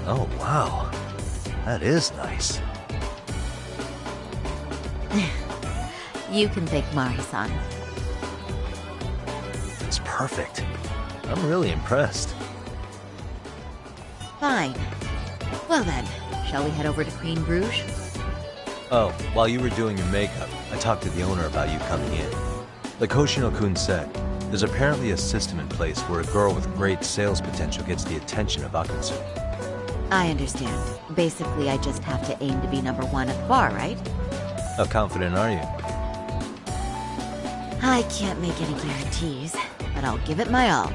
Oh, wow. That is nice. You can thank Mari-san. It's perfect. I'm really impressed. Fine. Well then, shall we head over to Queen Bruges? Oh, while you were doing your makeup, I talked to the owner about you coming in. Like Hoshino-kun said, there's apparently a system in place where a girl with great sales potential gets the attention of Akatsu. I understand. Basically, I just have to aim to be #1 at the bar, right? How confident are you? I can't make any guarantees, but I'll give it my all.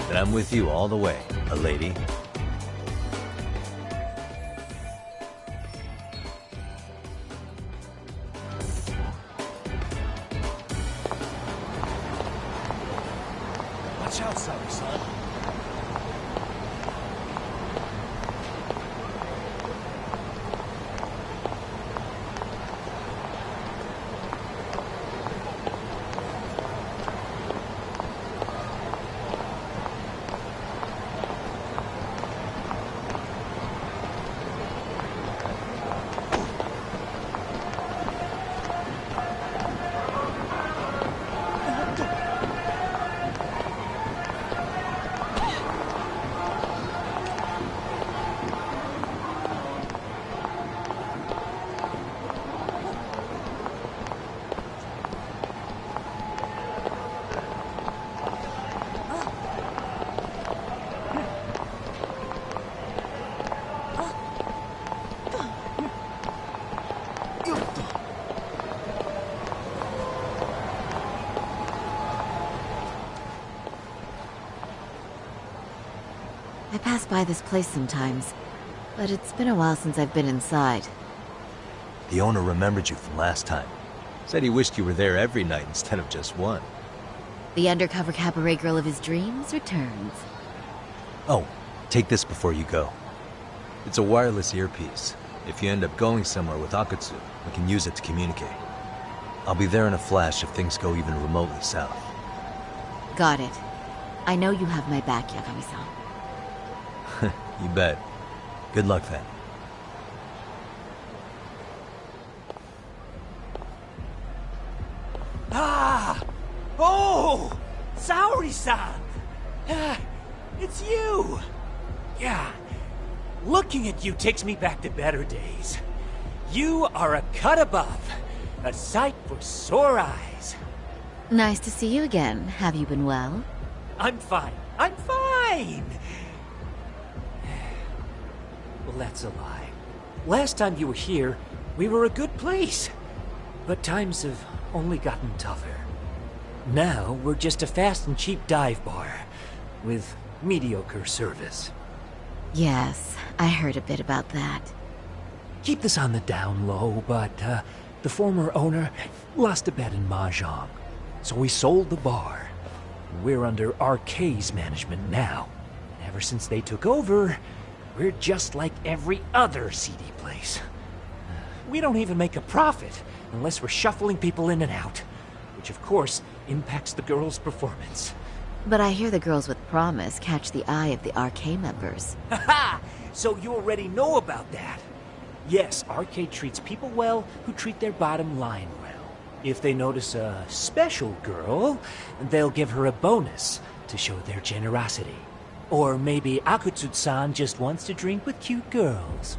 Then I'm with you all the way, a lady. Watch out, son. I pass by this place sometimes, but it's been a while since I've been inside. The owner remembered you from last time. Said he wished you were there every night instead of just one. The undercover cabaret girl of his dreams returns. Oh, take this before you go. It's a wireless earpiece. If you end up going somewhere with Akatsu, we can use it to communicate. I'll be there in a flash if things go even remotely south. Got it. I know you have my back, Yagami-san. You bet. Good luck then. Ah! Oh! Saori-san! It's you! Yeah. Looking at you takes me back to better days. You are a cut above. A sight for sore eyes. Nice to see you again. Have you been well? I'm fine. I'm fine! Well, that's a lie. Last time you were here, we were a good place. But times have only gotten tougher. Now, we're just a fast and cheap dive bar. With mediocre service. Yes, I heard a bit about that. Keep this on the down low, but the former owner lost a bet in Mahjong. So we sold the bar. We're under RK's management now. And ever since they took over, we're just like every other CD place. We don't even make a profit unless we're shuffling people in and out. Which of course impacts the girls' performance. But I hear the girls with promise catch the eye of the RK members. Haha! So you already know about that. Yes, RK treats people well who treat their bottom line well. If they notice a special girl, they'll give her a bonus to show their generosity. Or maybe Akutsu-san just wants to drink with cute girls.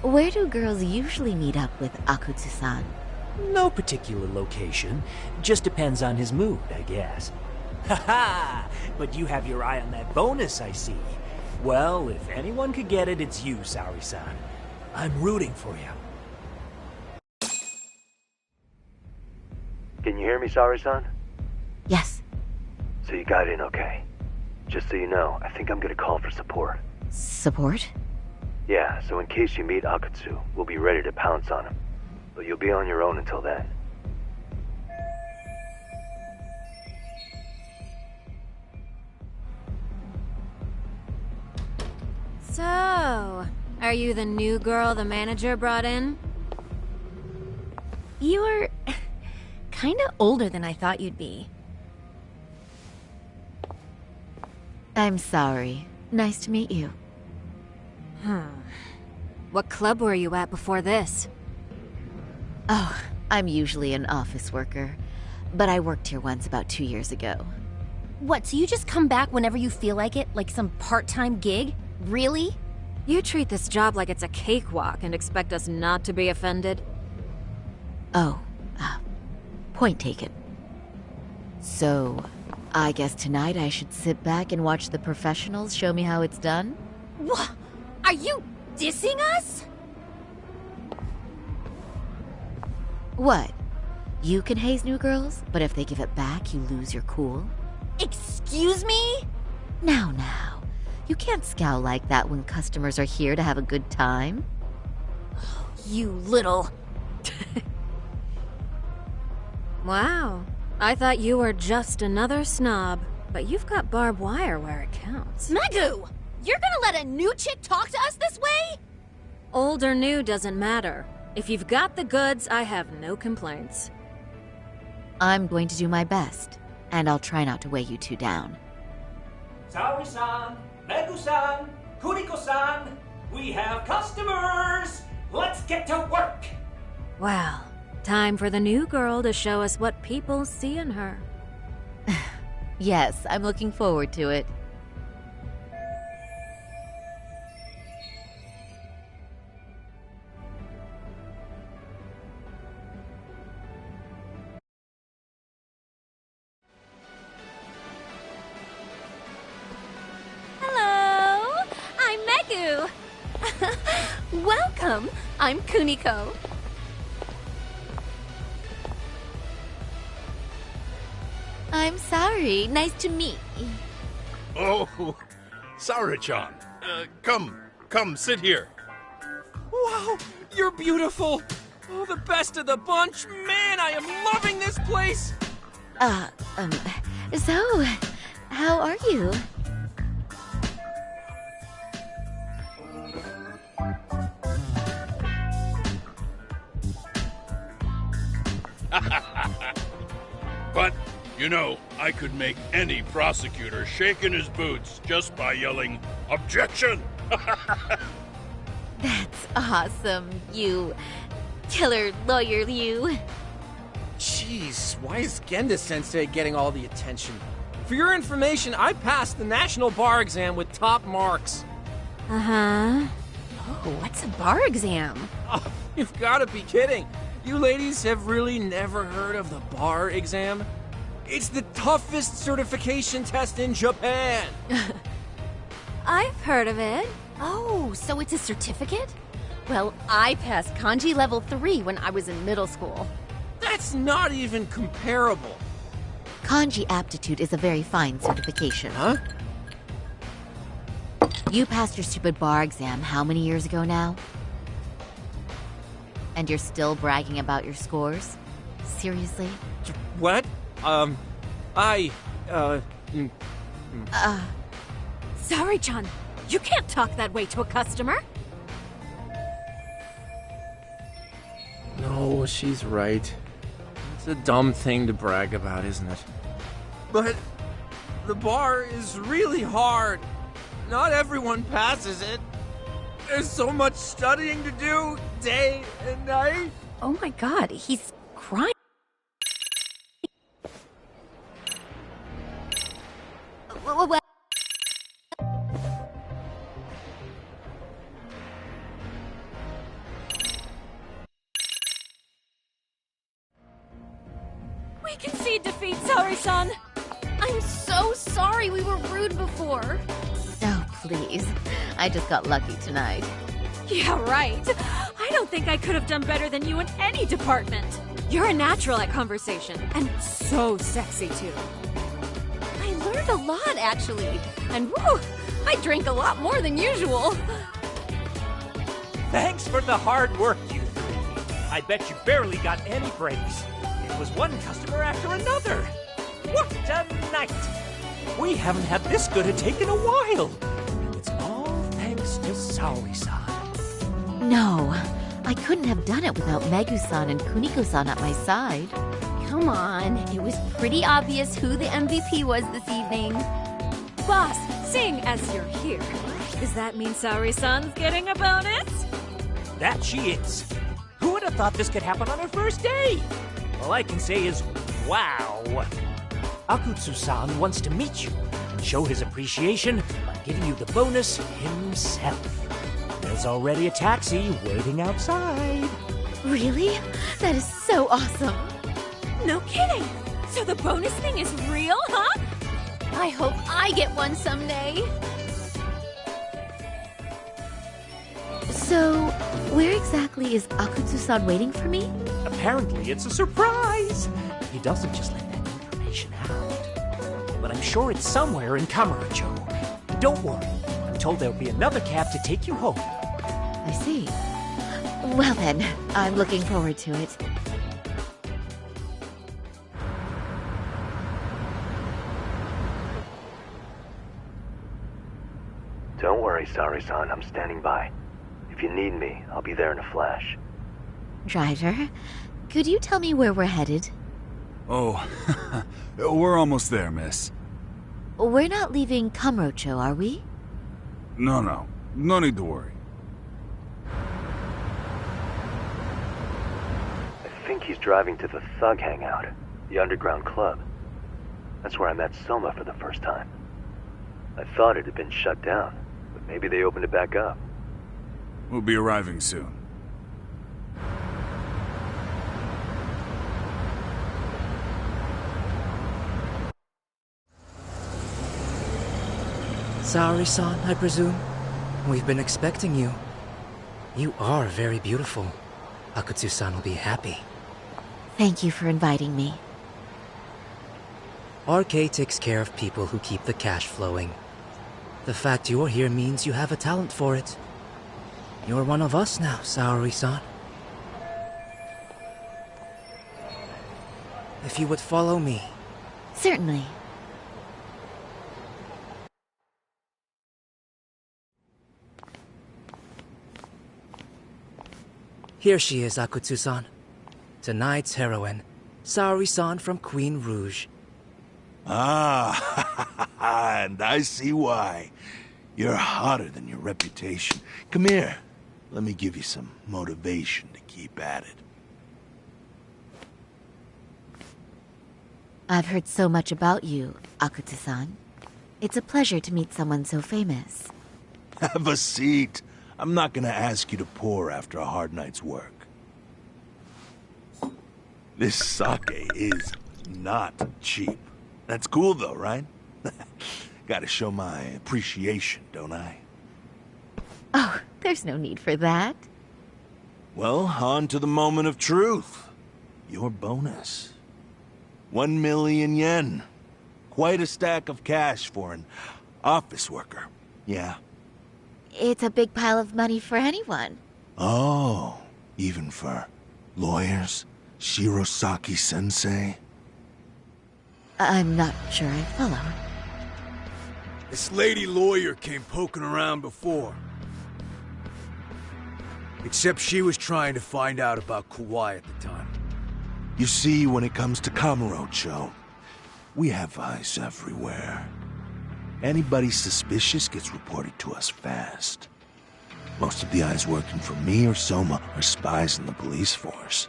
Where do girls usually meet up with Akutsu-san? No particular location. Just depends on his mood, I guess. Haha! But you have your eye on that bonus, I see. Well, if anyone could get it, it's you, Saori-san. I'm rooting for you. Can you hear me, Saori-san? Yes. So you got in okay. Just so you know, I think I'm gonna call for support. Support? Yeah, so in case you meet Akatsu, we'll be ready to pounce on him. But you'll be on your own until then. So, are you the new girl the manager brought in? You're kinda older than I thought you'd be. I'm sorry. Nice to meet you. What club were you at before this? Oh, I'm usually an office worker, but I worked here once about 2 years ago. What, so you just come back whenever you feel like it? Like some part-time gig? Really? You treat this job like it's a cakewalk and expect us not to be offended? Oh, point taken. So, I guess tonight I should sit back and watch the professionals show me how it's done? What? Are you dissing us? What? You can haze new girls, but if they give it back, you lose your cool? Excuse me? Now. You can't scowl like that when customers are here to have a good time. You little... Wow. I thought you were just another snob, but you've got barbed wire where it counts. Megu! You're gonna let a new chick talk to us this way? Old or new doesn't matter. If you've got the goods, I have no complaints. I'm going to do my best, and I'll try not to weigh you two down. Saori-san, Megu-san, Kuniko-san, we have customers! Let's get to work! Well, time for the new girl to show us what people see in her. Yes, I'm looking forward to it. Hello! I'm Megu! Welcome! I'm Kuniko. I'm sorry. Nice to meet. Oh, Sarah-chan. Come, sit here. Wow, you're beautiful. Oh, the best of the bunch. Man, I am loving this place. So, how are you? But, you know, I could make any prosecutor shake in his boots just by yelling, "Objection!" That's awesome, you killer lawyer, you. Jeez, why is Genda-sensei getting all the attention? For your information, I passed the national bar exam with top marks. Uh-huh. Oh, what's a bar exam? Oh, you've got to be kidding. You ladies have really never heard of the bar exam? It's the toughest certification test in Japan. I've heard of it. Oh, so it's a certificate? Well, I passed kanji level 3 when I was in middle school. That's not even comparable. Kanji aptitude is a very fine certification. Huh? You passed your stupid bar exam how many years ago now? And you're still bragging about your scores? Seriously? What? Sorry, John. You can't talk that way to a customer. No, she's right. It's a dumb thing to brag about, isn't it? But the bar is really hard. Not everyone passes it. There's so much studying to do, day and night. Oh my god, he's crying. Well, We concede defeat, Saori-san. I'm so sorry we were rude before. Oh, please. I just got lucky tonight. Yeah, right. I don't think I could have done better than you in any department. You're a natural at conversation, and so sexy, too. I learned a lot, actually. And woo, I drank a lot more than usual. Thanks for the hard work, you three. I bet you barely got any breaks. It was one customer after another. What a night! We haven't had this good a take in a while. And it's all thanks to Saori-san. No, I couldn't have done it without Megu-san and Kuniko-san at my side. Come on, it was pretty obvious who the MVP was this evening. Boss, seeing as you're here, does that mean Saori-san's getting a bonus? That she is. Who would have thought this could happen on her first day? All I can say is, wow. Akutsu-san wants to meet you and show his appreciation by giving you the bonus himself. There's already a taxi waiting outside. Really? That is so awesome. No kidding! So the bonus thing is real, huh? I hope I get one someday. So, where exactly is Akutsu-san waiting for me? Apparently it's a surprise. He doesn't just let that information out. But I'm sure it's somewhere in Kamurocho. Don't worry. I'm told there'll be another cab to take you home. I see. Well then, I'm looking forward to it. Don't worry, Saori-san. I'm standing by. If you need me, I'll be there in a flash. Driver, could you tell me where we're headed? Oh, we're almost there, miss. We're not leaving Kamurocho, are we? No. No need to worry. I think he's driving to the Thug Hangout, the underground club. That's where I met Soma for the first time. I thought it had been shut down, but maybe they opened it back up. We'll be arriving soon. Saori-san, I presume? We've been expecting you. You are very beautiful. Akutsu-san will be happy. Thank you for inviting me. RK takes care of people who keep the cash flowing. The fact you're here means you have a talent for it. You're one of us now, Saori-san. If you would follow me. Certainly. Here she is, Akutsu-san. Tonight's heroine, Saori-san from Queen Rouge. Ah, and I see why. You're hotter than your reputation. Come here. Let me give you some motivation to keep at it. I've heard so much about you, Akutsu-san. It's a pleasure to meet someone so famous. Have a seat. I'm not gonna ask you to pour after a hard night's work. This sake is not cheap. That's cool though, right? Gotta show my appreciation, don't I? Oh, there's no need for that. Well, on to the moment of truth. Your bonus. 1 million yen. Quite a stack of cash for an office worker. Yeah. It's a big pile of money for anyone. Oh, even for lawyers? Shirosaki-sensei? I'm not sure I follow. This lady lawyer came poking around before. Except she was trying to find out about Kauai at the time. You see, when it comes to Kamurocho, we have eyes everywhere. Anybody suspicious gets reported to us fast. Most of the eyes working for me or Soma are spies in the police force.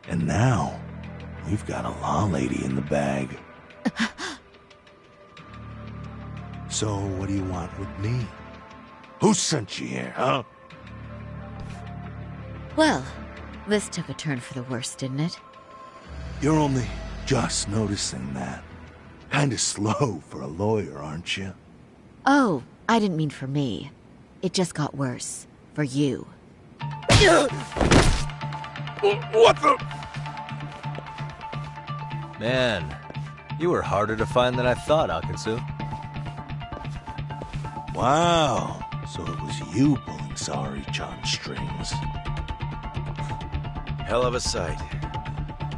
And now, we've got a law lady in the bag. So, what do you want with me? Who sent you here, huh? Well, this took a turn for the worse, didn't it? You're only just noticing that. Kinda slow for a lawyer, aren't you? Oh, I didn't mean for me. It just got worse. For you. What the? Man, you were harder to find than I thought, Akutsu. Wow, so it was you pulling Saori-chan's strings. Hell of a sight.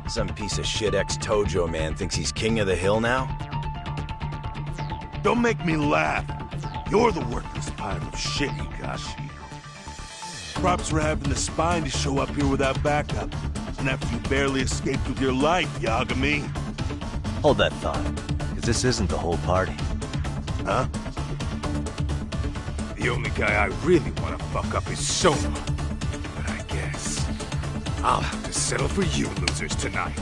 Some piece of shit ex-Tojo man thinks he's king of the hill now? Don't make me laugh. You're the worthless pile of shit, Higashi. Props for having the spine to show up here without backup. And after you barely escaped with your life, Yagami. Hold that thought, because this isn't the whole party. huh? The only guy I really want to fuck up is Soma. But I guess I'll have to settle for you losers tonight.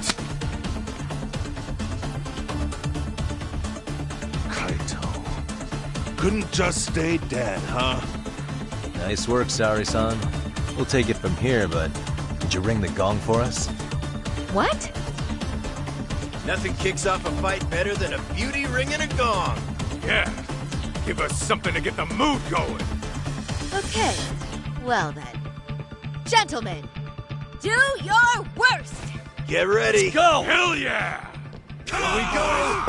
Kaito. Couldn't just stay dead, huh? Nice work, Sari-san. We'll take it from here, but could you ring the gong for us? What? Nothing kicks off a fight better than a beauty ringing a gong. Yeah, give us something to get the mood going. Okay. Well then. Gentlemen, do your worst! Get ready. Let's go! Hell yeah! Here we go!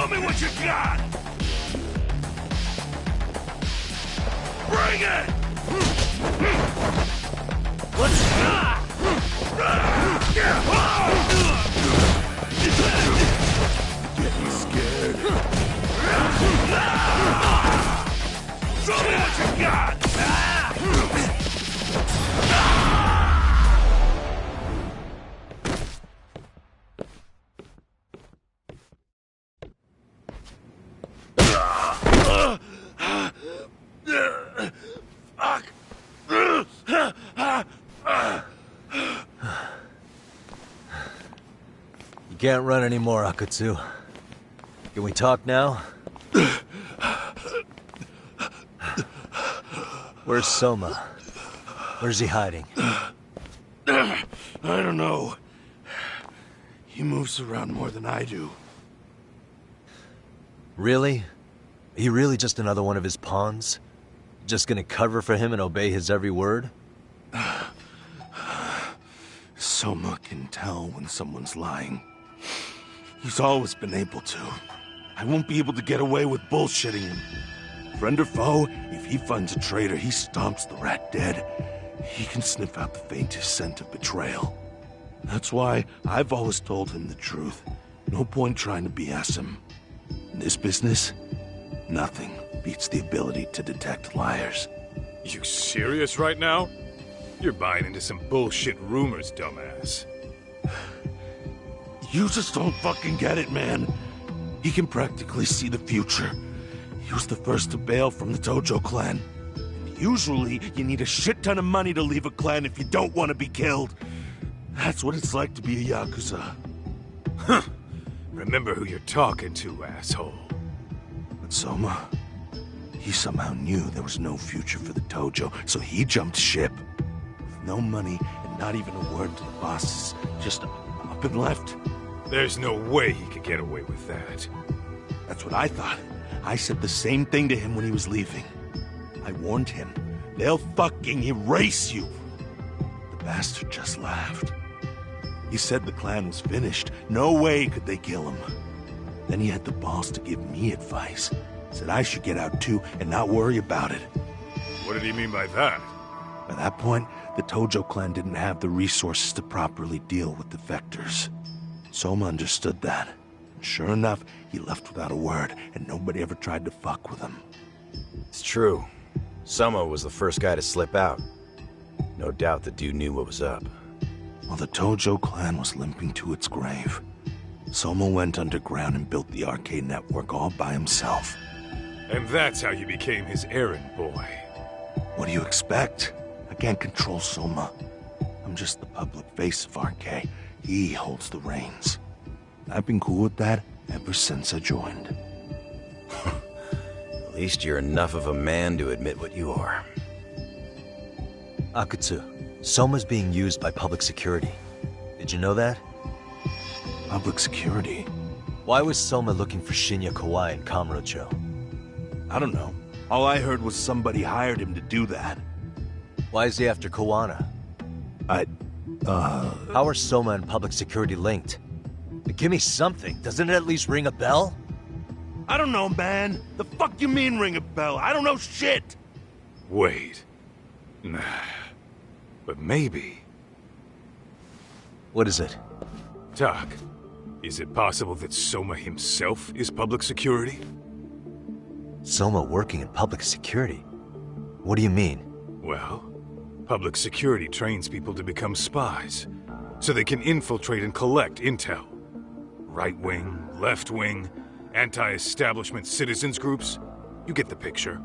Show me what you got! Bring it! Let's go! Getting scared. Show me what you got! You can't run anymore, Akatsu. Can we talk now? Where's Soma? Where's he hiding? I don't know. He moves around more than I do. Really? Are you really just another one of his pawns? Just gonna cover for him and obey his every word? Soma can tell when someone's lying. He's always been able to. I won't be able to get away with bullshitting him. Friend or foe, if he finds a traitor, he stomps the rat dead. He can sniff out the faintest scent of betrayal. That's why I've always told him the truth. No point trying to BS him. In this business, nothing beats the ability to detect liars. You serious right now? You're buying into some bullshit rumors, dumbass. You just don't fucking get it, man. He can practically see the future. He was the first to bail from the Tojo clan. And usually, you need a shit ton of money to leave a clan if you don't want to be killed. That's what it's like to be a Yakuza. Huh. Remember who you're talking to, asshole. But Soma, he somehow knew there was no future for the Tojo, so he jumped ship. With no money and not even a word to the bosses, just up and left. There's no way he could get away with that. That's what I thought. I said the same thing to him when he was leaving. I warned him, they'll fucking erase you. The bastard just laughed. He said the clan was finished. No way could they kill him. Then he had the balls to give me advice. Said I should get out too and not worry about it. What did he mean by that? By that point, the Tojo clan didn't have the resources to properly deal with defectors. Soma understood that. And sure enough, he left without a word, and nobody ever tried to fuck with him. It's true. Soma was the first guy to slip out. No doubt the dude knew what was up. While the Tojo clan was limping to its grave, Soma went underground and built the arcade network all by himself. And that's how you became his errand boy. What do you expect? I can't control Soma. I'm just the public face of RK. He holds the reins. I've been cool with that ever since I joined. At least you're enough of a man to admit what you are. Akatsu, Soma's being used by public security. Did you know that? Public security? Why was Soma looking for Shinya Kawai and Kamurocho? I don't know. All I heard was somebody hired him to do that. Why is he after Kawana? How are Soma and public security linked? Give me something. Doesn't it at least ring a bell? I don't know, man. The fuck you mean ring a bell? I don't know shit! Wait. Nah. But maybe. What is it? Doc, is it possible that Soma himself is public security? Soma working in public security? What do you mean? Well, public security trains people to become spies, so they can infiltrate and collect intel. Right-wing, left-wing, anti-establishment citizens groups. You get the picture.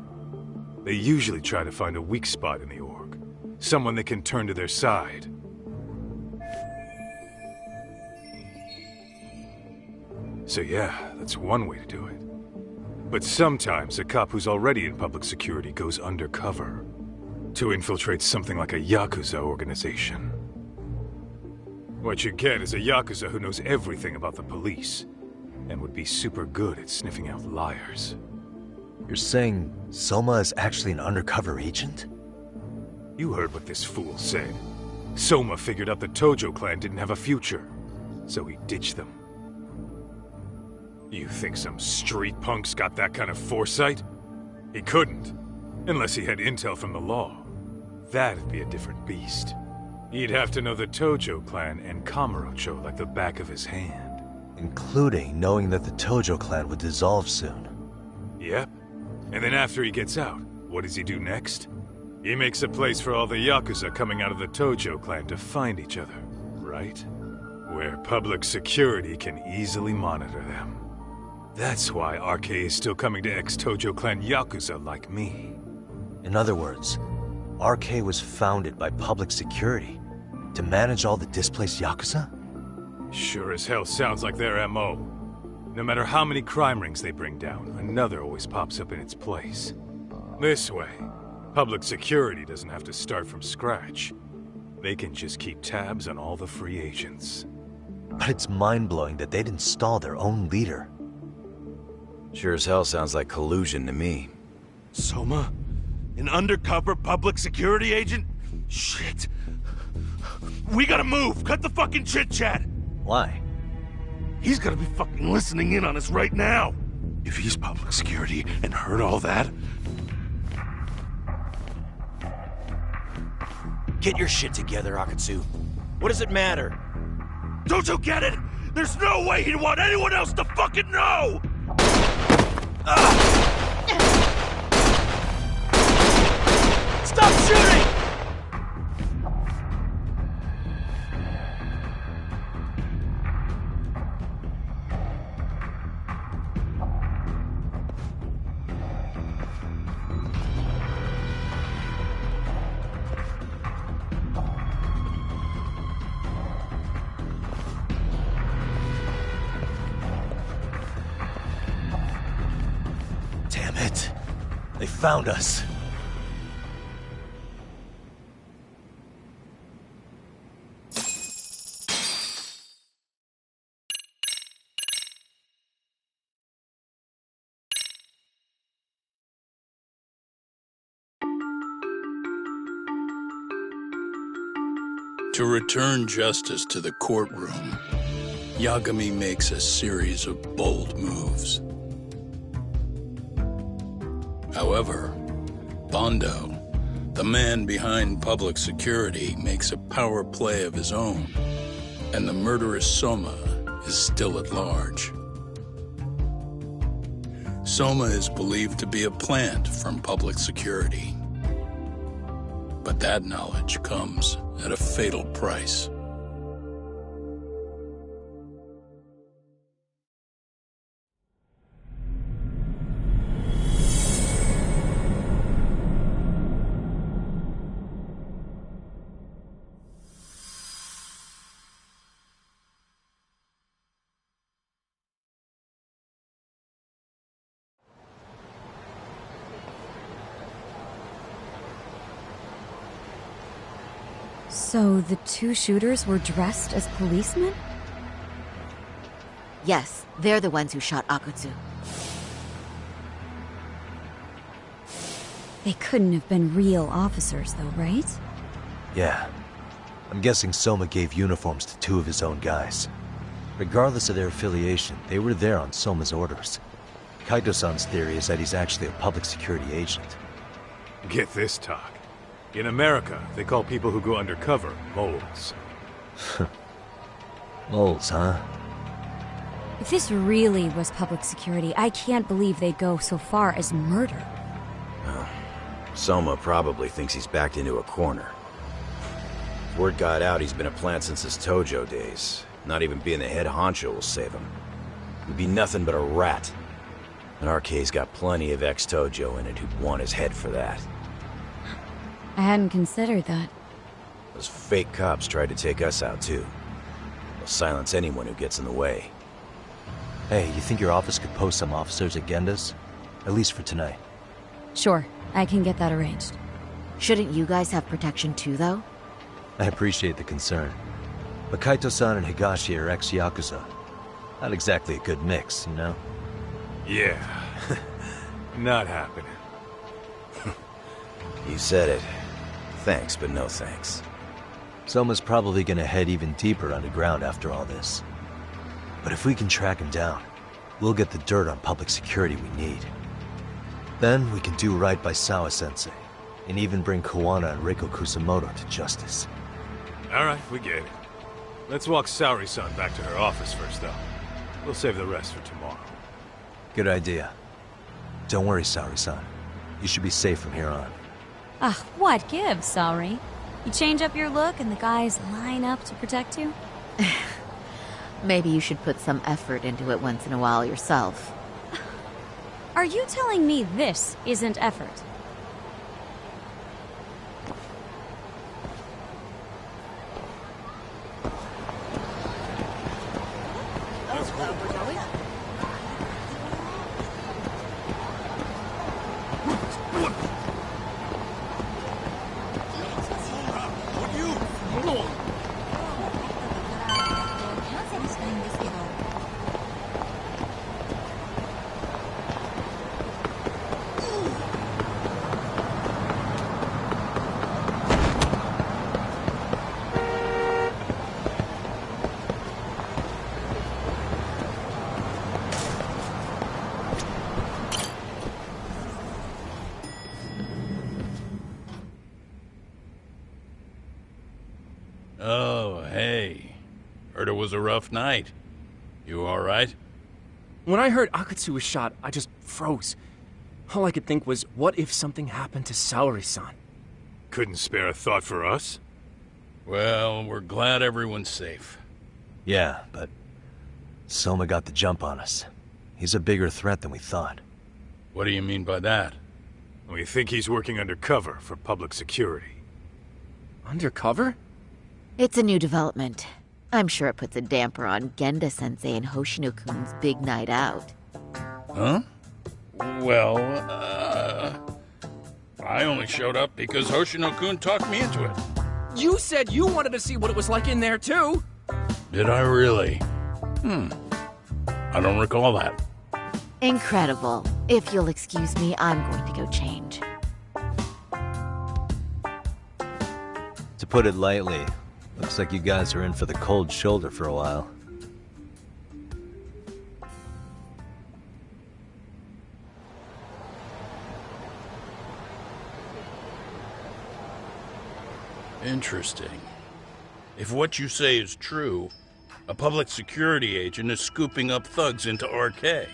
They usually try to find a weak spot in the org. Someone they can turn to their side. So yeah, that's one way to do it. But sometimes a cop who's already in public security goes undercover to infiltrate something like a Yakuza organization. What you get is a Yakuza who knows everything about the police and would be super good at sniffing out liars. You're saying Soma is actually an undercover agent? You heard what this fool said. Soma figured out the Tojo clan didn't have a future, so he ditched them. You think some street punk's got that kind of foresight? He couldn't, unless he had intel from the law. That'd be a different beast. He'd have to know the Tojo clan and Kamurocho like the back of his hand. Including knowing that the Tojo clan would dissolve soon. Yep. And then after he gets out, what does he do next? He makes a place for all the Yakuza coming out of the Tojo clan to find each other, right? Where public security can easily monitor them. That's why RK is still coming to ex-Tojo clan Yakuza like me. In other words, RK was founded by public security to manage all the displaced Yakuza? Sure as hell sounds like their MO. No matter how many crime rings they bring down, another always pops up in its place. This way, public security doesn't have to start from scratch. They can just keep tabs on all the free agents. But it's mind-blowing that they'd install their own leader. Sure as hell sounds like collusion to me. Soma? An undercover public security agent? Shit. We gotta move! Cut the fucking chit-chat! Why? He's gotta be fucking listening in on us right now! If he's public security and heard all that... Get your shit together, Akatsu. What does it matter? Don't you get it? There's no way he'd want anyone else to fucking know! Stop shooting! Damn it. They found us. To return justice to the courtroom, Yagami makes a series of bold moves. However, Bondo, the man behind public security, makes a power play of his own, and the murderous Soma is still at large. Soma is believed to be a plant from public security. But that knowledge comes at a fatal price. So the two shooters were dressed as policemen? Yes, they're the ones who shot Akutsu. They couldn't have been real officers, though, right? Yeah. I'm guessing Soma gave uniforms to two of his own guys. Regardless of their affiliation, they were there on Soma's orders. Kaito-san's theory is that he's actually a public security agent. Get this, talk. In America, they call people who go undercover moles. Moles, huh? If this really was public security, I can't believe they'd go so far as murder. Soma probably thinks he's backed into a corner. If word got out he's been a plant since his Tojo days. Not even being the head honcho will save him. He'd be nothing but a rat. And RK's got plenty of ex-Tojo in it who'd want his head for that. I hadn't considered that. Those fake cops tried to take us out too. They'll silence anyone who gets in the way. Hey, you think your office could post some officers at Genda's? At least for tonight. Sure, I can get that arranged. Shouldn't you guys have protection too, though? I appreciate the concern. But Kaito-san and Higashi are ex-Yakuza. Not exactly a good mix, you know? Yeah. Not happening. You said it. Thanks, but no thanks. Soma's probably gonna head even deeper underground after all this. But if we can track him down, we'll get the dirt on public security we need. Then we can do right by Sawa-sensei, and even bring Kawana and Reiko Kusamoto to justice. Alright, we get it. Let's walk Saori-san back to her office first, though. We'll save the rest for tomorrow. Good idea. Don't worry, Saori-san. You should be safe from here on. Ugh, what gives, Saori? You change up your look and the guys line up to protect you? Maybe you should put some effort into it once in a while yourself. Are you telling me this isn't effort? Oh, hey. Heard it was a rough night. You alright? When I heard Akatsu was shot, I just froze. All I could think was, what if something happened to Saori-san? Couldn't spare a thought for us? Well, we're glad everyone's safe. Yeah, but Soma got the jump on us. He's a bigger threat than we thought. What do you mean by that? We think he's working undercover for public security. Undercover? It's a new development. I'm sure it puts a damper on Genda-sensei and Hoshino-kun's big night out. Huh? Well, I only showed up because Hoshino-kun talked me into it. You said you wanted to see what it was like in there, too! Did I really? I don't recall that. Incredible. If you'll excuse me, I'm going to go change. To put it lightly, looks like you guys are in for the cold shoulder for a while. Interesting. If what you say is true, a public security agent is scooping up thugs into RK.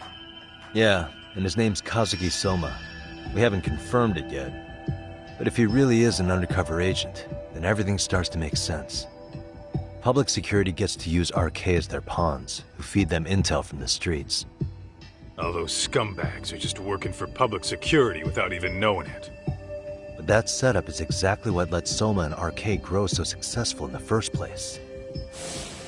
Yeah, and his name's Kazuki Soma. We haven't confirmed it yet. But if he really is an undercover agent, then everything starts to make sense. Public security gets to use RK as their pawns, who feed them intel from the streets. All those scumbags are just working for public security without even knowing it. But that setup is exactly what let Soma and RK grow so successful in the first place.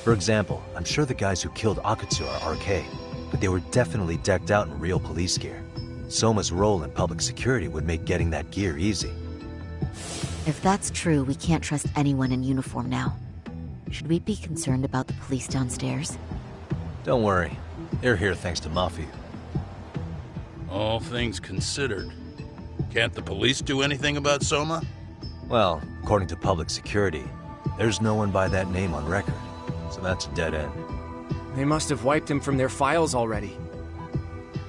For example, I'm sure the guys who killed Akatsu are RK, but they were definitely decked out in real police gear. Soma's role in public security would make getting that gear easy. If that's true, we can't trust anyone in uniform now. Should we be concerned about the police downstairs? Don't worry. They're here thanks to Mafia. All things considered, can't the police do anything about Soma? Well, according to public security, there's no one by that name on record, so that's a dead end. They must have wiped him from their files already.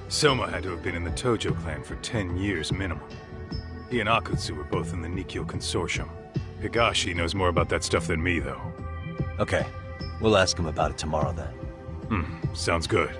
Soma had to have been in the Tojo clan for 10 years minimum. He and Akutsu were both in the Nikkyo Consortium. Higashi knows more about that stuff than me, though. Okay, we'll ask him about it tomorrow then. Sounds good.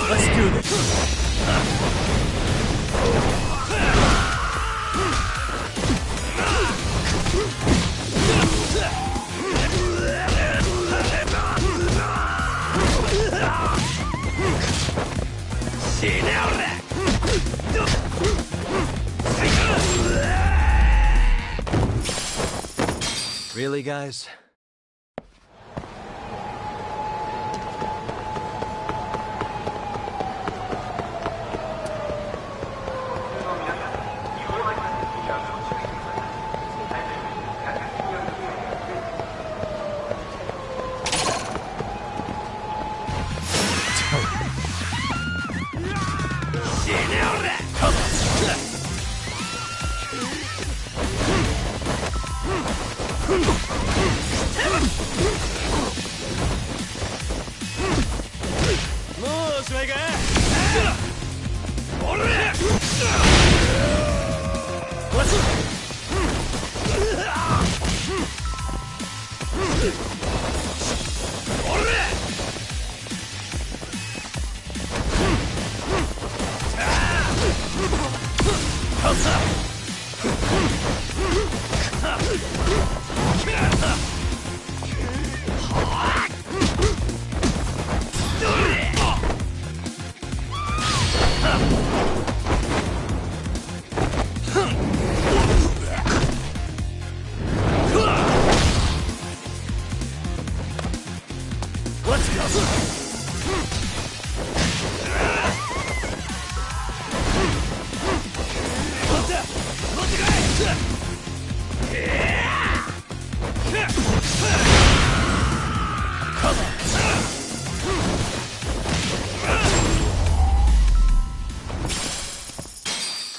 Let's do this. Really, guys?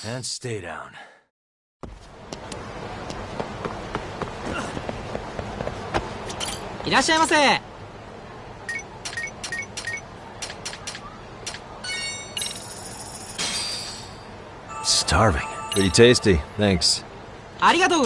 And stay down. Starving. Pretty tasty, thanks. ありがとう。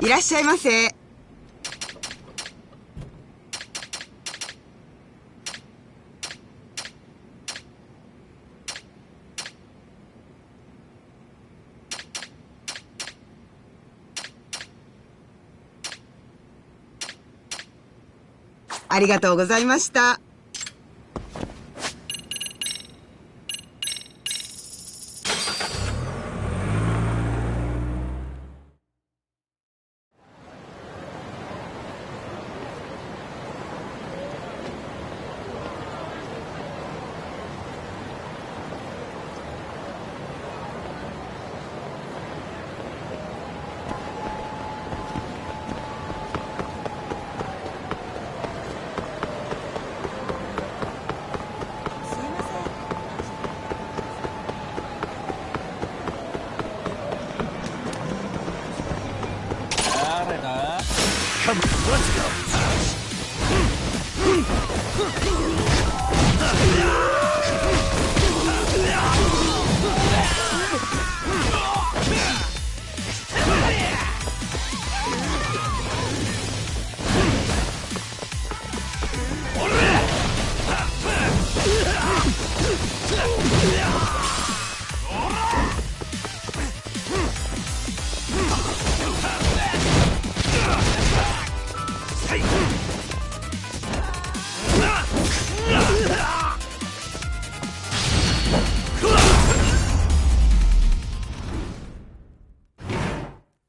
いらっしゃいませ。ありがとうございました。Come on, let's go.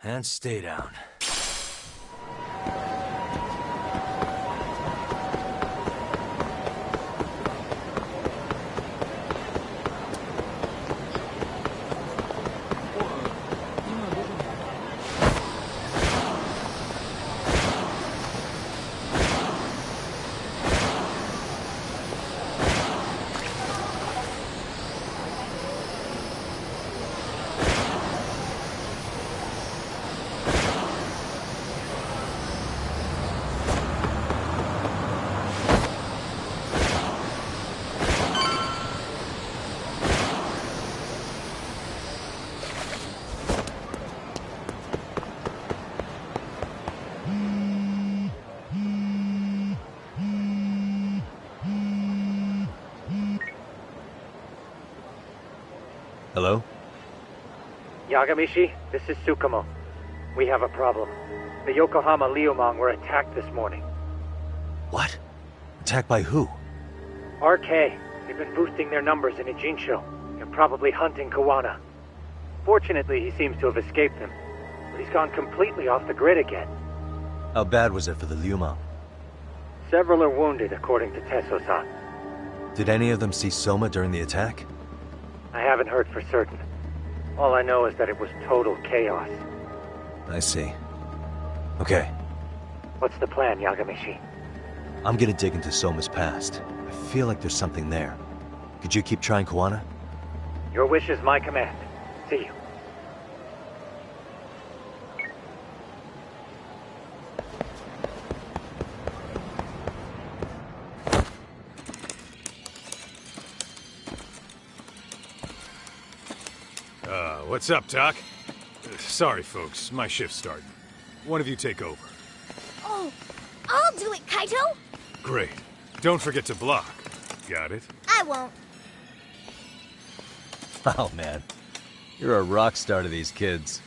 And stay down. Hello? Yagami, this is Tsukumo. We have a problem. The Yokohama Liumang were attacked this morning. What? Attacked by who? RK. They've been boosting their numbers in Ijinsho. They're probably hunting Kawana. Fortunately, he seems to have escaped them. But he's gone completely off the grid again. How bad was it for the Liumang? Several are wounded, according to Tesso-san. Did any of them see Soma during the attack? I haven't heard for certain. All I know is that it was total chaos. I see. Okay. What's the plan, Yagami? I'm gonna dig into Soma's past. I feel like there's something there. Could you keep trying Kawana? Your wish is my command. See you. What's up, Doc? Sorry, folks. My shift's starting. One of you take over. Oh, I'll do it, Kaito! Great. Don't forget to block. Got it? I won't. Oh, man. You're a rock star to these kids.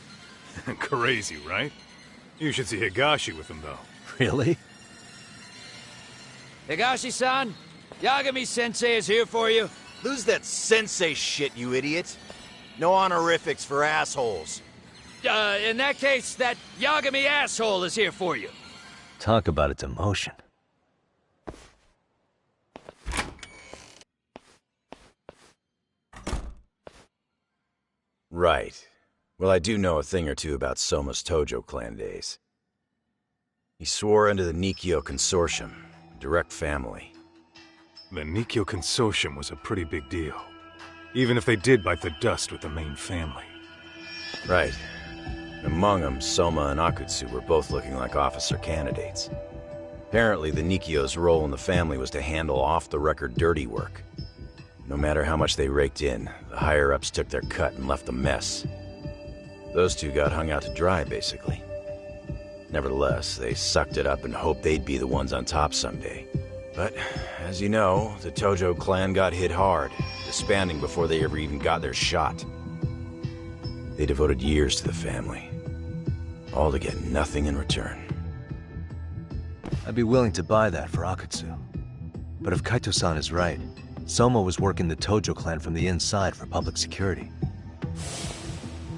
Crazy, right? You should see Higashi with them, though. Really? Higashi-san, Yagami-sensei is here for you. Lose that sensei shit, you idiot. No honorifics for assholes. In that case, that Yagami asshole is here for you. Talk about a demotion. Right. Well, I do know a thing or two about Soma's Tojo clan days. He swore under the Nikkyo Consortium, direct family. The Nikkyo Consortium was a pretty big deal. Even if they did bite the dust with the main family. Right. Among them, Soma and Akutsu were both looking like officer candidates. Apparently, the Nikkyo's role in the family was to handle off-the-record dirty work. No matter how much they raked in, the higher-ups took their cut and left a mess. Those two got hung out to dry, basically. Nevertheless, they sucked it up and hoped they'd be the ones on top someday. But, as you know, the Tojo clan got hit hard, disbanding before they ever even got their shot. They devoted years to the family, all to get nothing in return. I'd be willing to buy that for Akutsu. But if Kaito-san is right, Soma was working the Tojo clan from the inside for public security.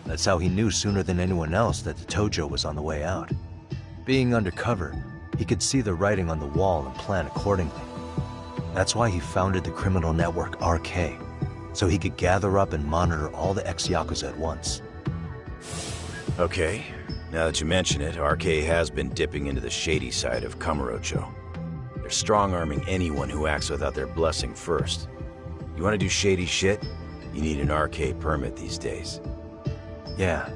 That's how he knew sooner than anyone else that the Tojo was on the way out. Being undercover, he could see the writing on the wall and plan accordingly. That's why he founded the criminal network RK, so he could gather up and monitor all the ex-Yakuza at once. Okay, now that you mention it, RK has been dipping into the shady side of Kamurocho. They're strong-arming anyone who acts without their blessing first. You want to do shady shit? You need an RK permit these days. Yeah,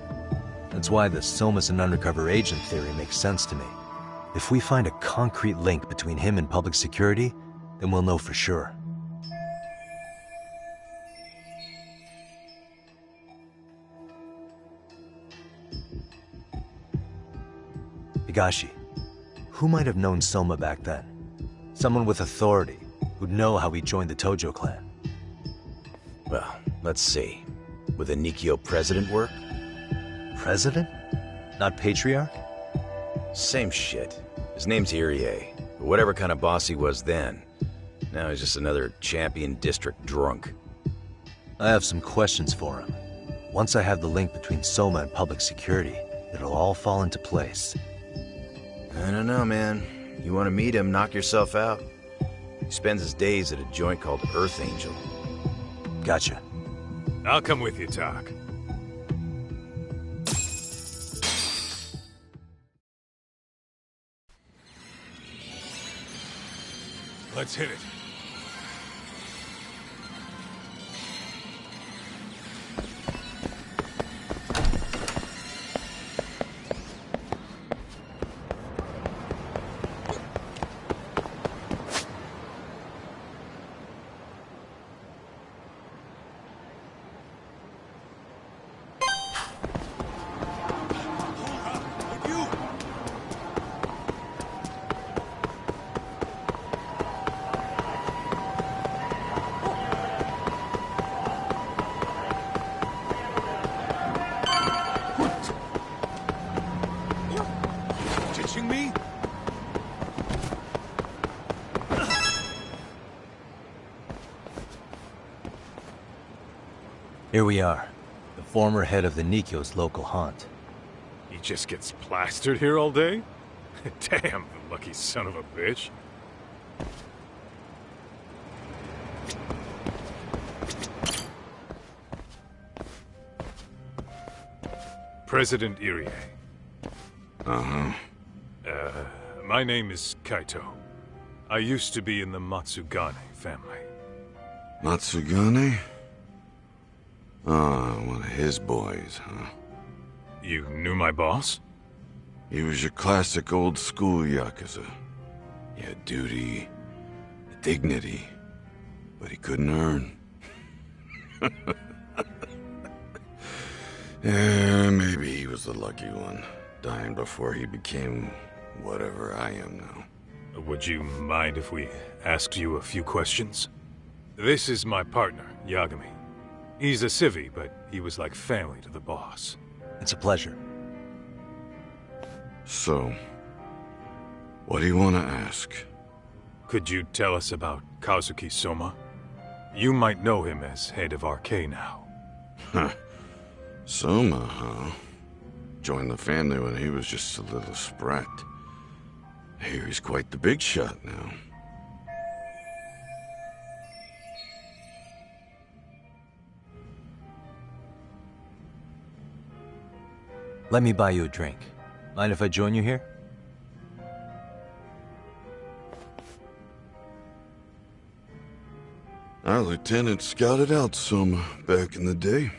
that's why the Soma's an undercover agent theory makes sense to me. If we find a concrete link between him and public security, then we'll know for sure. Higashi, who might have known Soma back then? Someone with authority, who'd know how he joined the Tojo clan. Well, let's see. Would the Nikyo president work? President? Not patriarch? Same shit. His name's Irie. But whatever kind of boss he was then, now he's just another champion district drunk. I have some questions for him. Once I have the link between Soma and public security, it'll all fall into place. I don't know, man. You want to meet him, knock yourself out. He spends his days at a joint called Earth Angel. Gotcha. I'll come with you, Tak. Let's hit it. Me? Here we are, the former head of the Nikyo's local haunt. He just gets plastered here all day? Damn, the lucky son of a bitch. President Irie. Uh-huh. My name is Kaito. I used to be in the Matsugane family. Matsugane? Ah, one of his boys, huh? You knew my boss? He was your classic old-school Yakuza. He had duty, dignity, but he couldn't earn. Yeah, maybe he was the lucky one, dying before he became whatever I am now. Would you mind if we asked you a few questions? This is my partner, Yagami. He's a civvy, but he was like family to the boss. It's a pleasure. So, what do you want to ask? Could you tell us about Kazuki Soma? You might know him as head of RK now. Huh. Soma, huh? Joined the family when he was just a little sprat. Here he's quite the big shot now. Let me buy you a drink. Mind if I join you here? Our lieutenant scouted out Soma back in the day.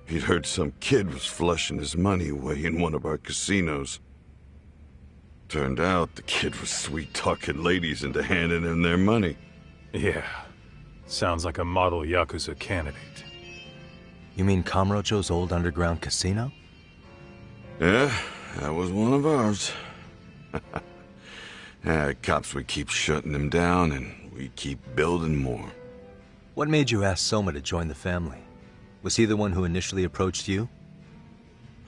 He'd heard some kid was flushing his money away in one of our casinos. Turned out the kid was sweet-talking ladies into handing him their money. Yeah. Sounds like a model Yakuza candidate. You mean Kamurocho's old underground casino? Yeah, that was one of ours. Cops would keep shutting him down, and we'd keep building more. What made you ask Soma to join the family? Was he the one who initially approached you?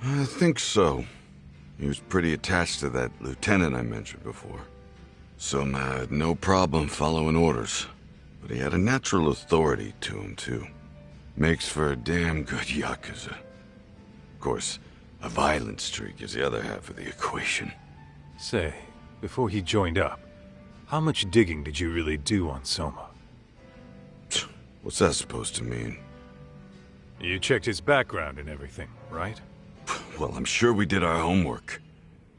I think so. He was pretty attached to that lieutenant I mentioned before. Soma had no problem following orders, but he had a natural authority to him, too. Makes for a damn good Yakuza. Of course, a violent streak is the other half of the equation. Say, before he joined up, how much digging did you really do on Soma? What's that supposed to mean? You checked his background and everything, right? Well, I'm sure we did our homework.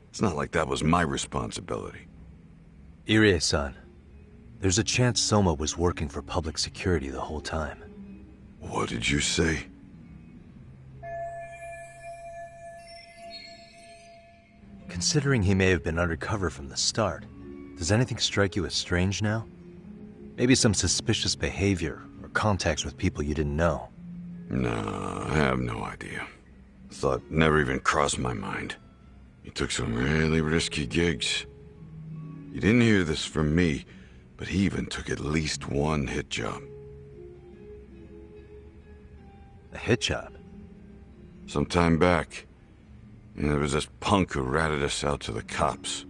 It's not like that was my responsibility. Irie-san, there's a chance Soma was working for public security the whole time. What did you say? Considering he may have been undercover from the start, does anything strike you as strange now? Maybe some suspicious behavior or contacts with people you didn't know? No, I have no idea. Thought never even crossed my mind. He took some really risky gigs. You didn't hear this from me, but he even took at least one hit job. A hit job? Some time back, there was this punk who ratted us out to the cops.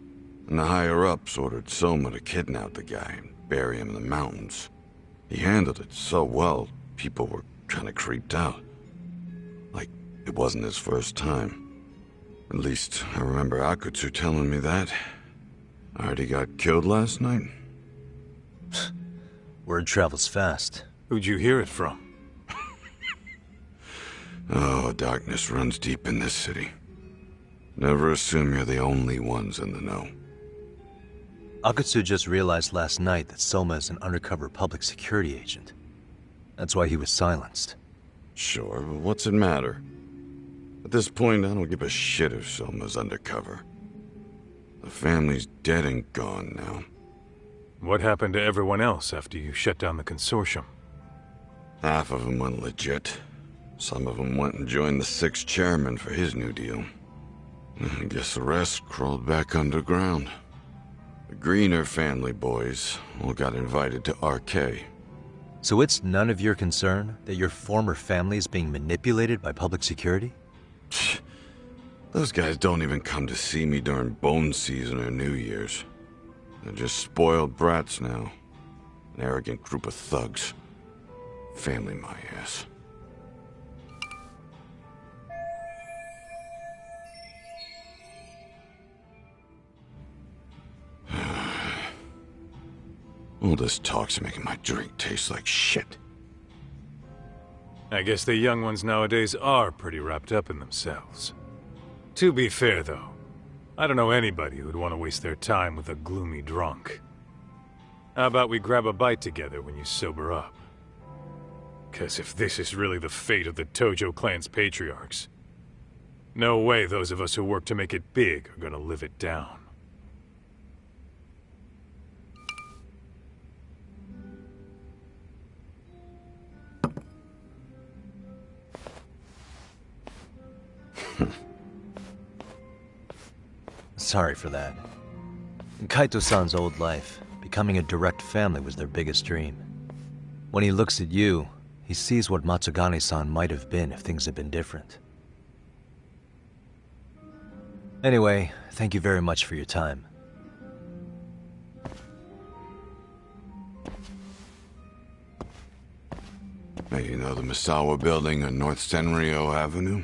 And the higher-ups ordered Soma to kidnap the guy and bury him in the mountains. He handled it so well, people were kind of creeped out. Like, it wasn't his first time. At least, I remember Akutsu telling me that. I heard he got killed last night. Word travels fast. Who'd you hear it from? Oh, darkness runs deep in this city. Never assume you're the only ones in the know. Akutsu just realized last night that Soma is an undercover public security agent. That's why he was silenced. Sure, but what's it matter? At this point, I don't give a shit if Soma's undercover. The family's dead and gone now. What happened to everyone else after you shut down the consortium? Half of them went legit. Some of them went and joined the 6th chairman for his new deal. I guess the rest crawled back underground. The Greener family boys all got invited to RK. So it's none of your concern that your former family is being manipulated by public security? Those guys don't even come to see me during bone season or New Year's. They're just spoiled brats now. An arrogant group of thugs. Family my ass. All this talk's making my drink taste like shit. I guess the young ones nowadays are pretty wrapped up in themselves. To be fair, though, I don't know anybody who'd want to waste their time with a gloomy drunk. How about we grab a bite together when you sober up? 'Cause if this is really the fate of the Tojo clan's patriarchs, no way those of us who work to make it big are gonna live it down. Sorry for that. In Kaito-san's old life, becoming a direct family was their biggest dream. When he looks at you, he sees what Matsugane-san might have been if things had been different. Anyway, thank you very much for your time. Hey, you know the Misawa building on North Senryo Avenue?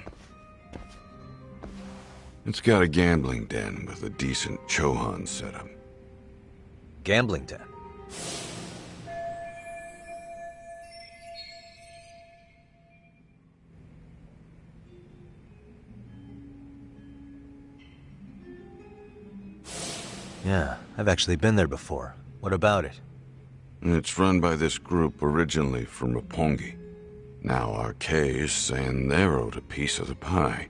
It's got a gambling den with a decent Chohan setup. Gambling den? Yeah, I've actually been there before. What about it? It's run by this group originally from Roppongi. Now RK is saying they're owed a piece of the pie.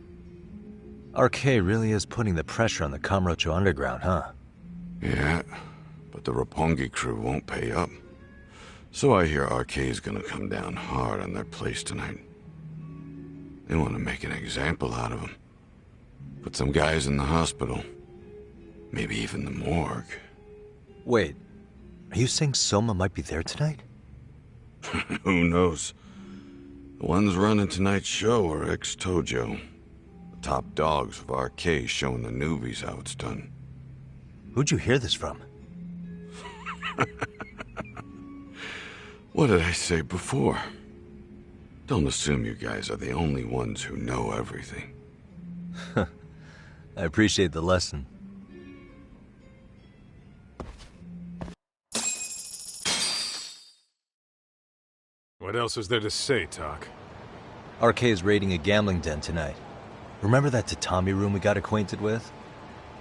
RK really is putting the pressure on the Kamurocho Underground, huh? Yeah, but the Roppongi crew won't pay up. So I hear RK's gonna come down hard on their place tonight. They want to make an example out of them. Put some guys in the hospital. Maybe even the morgue. Wait, are you saying Soma might be there tonight? Who knows? The ones running tonight's show are ex-Tojo. The top dogs of RK showing the newbies how it's done. Who'd you hear this from? What did I say before? Don't assume you guys are the only ones who know everything. I appreciate the lesson. What else is there to say, Talk? RK is raiding a gambling den tonight. Remember that tatami room we got acquainted with?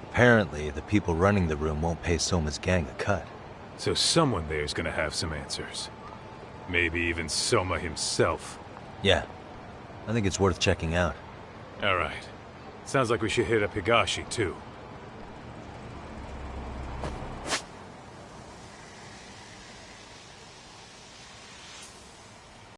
Apparently, the people running the room won't pay Soma's gang a cut. So someone there's gonna have some answers. Maybe even Soma himself. Yeah, I think it's worth checking out. Alright. Sounds like we should hit up Higashi, too.